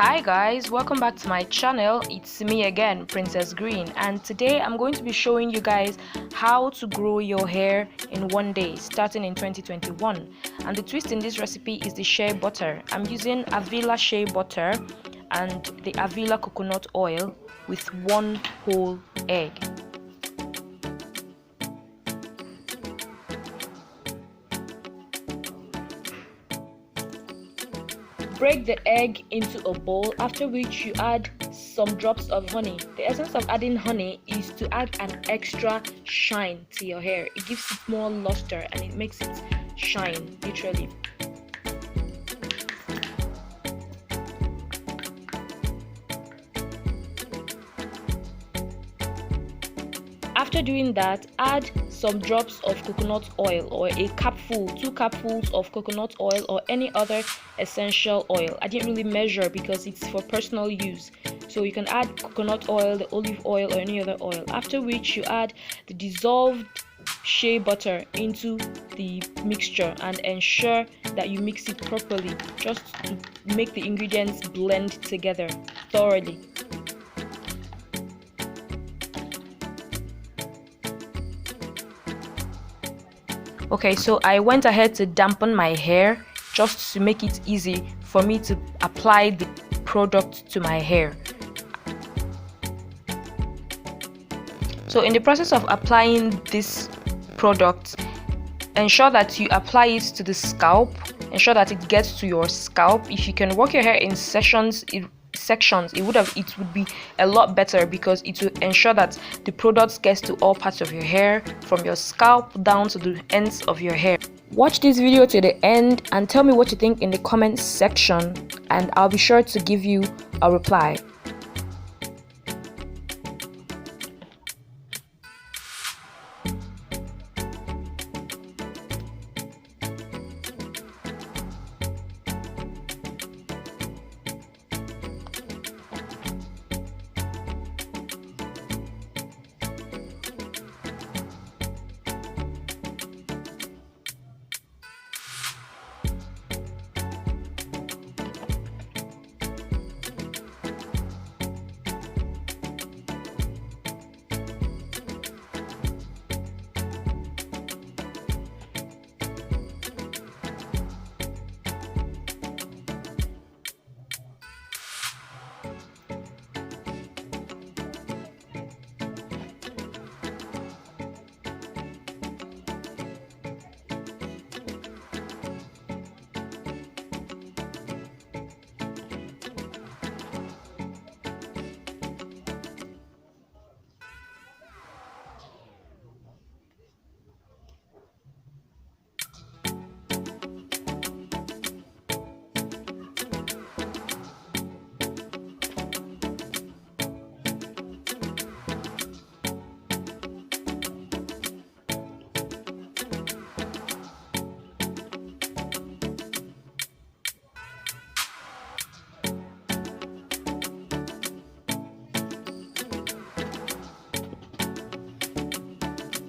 Hi guys, welcome back to my channel. It's me again, Princess Greene, and today I'm going to be showing you guys how to grow your hair in one day starting in 2021. And the twist in this recipe is the shea butter. I'm using Avila shea butter and the Avila coconut oil with one whole egg. Break the egg into a bowl, after which you add some drops of honey. The essence of adding honey is to add an extra shine to your hair. It gives it more luster and it makes it shine, literally. After doing that, add some drops of coconut oil or a cupful, 2 cupfuls of coconut oil or any other essential oil. I didn't really measure because it's for personal use. So you can add coconut oil, the olive oil or any other oil. After which you add the dissolved shea butter into the mixture and ensure that you mix it properly just to make the ingredients blend together thoroughly. Okay, so I went ahead to dampen my hair just to make it easy for me to apply the product to my hair. So in the process of applying this product, ensure that you apply it to the scalp, ensure that it gets to your scalp. If you can work your hair in sections, it would be a lot better because it will ensure that the product gets to all parts of your hair, from your scalp down to the ends of your hair. Watch this video to the end and tell me what you think in the comments section, and I'll be sure to give you a reply.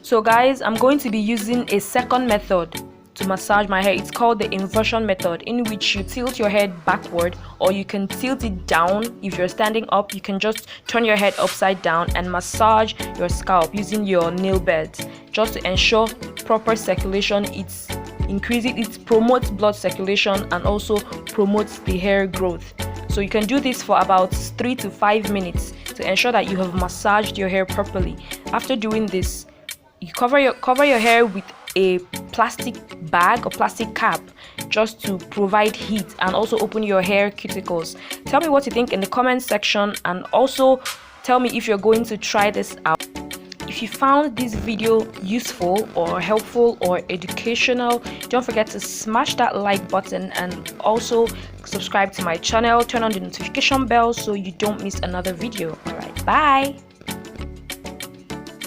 So guys, I'm going to be using a second method to massage my hair. It's called the inversion method, in which you tilt your head backward, or you can tilt it down. If you're standing up, you can just turn your head upside down and massage your scalp using your nail beds just to ensure proper circulation. It promotes blood circulation and also promotes the hair growth. So you can do this for about 3 to 5 minutes to ensure that you have massaged your hair properly. After doing this, you cover your hair with a plastic bag or plastic cap just to provide heat and also open your hair cuticles. Tell me what you think in the comment section, and also tell me if you're going to try this out. If you found this video useful or helpful or educational, don't forget to smash that like button and also subscribe to my channel. Turn on the notification bell so you don't miss another video. Alright, bye.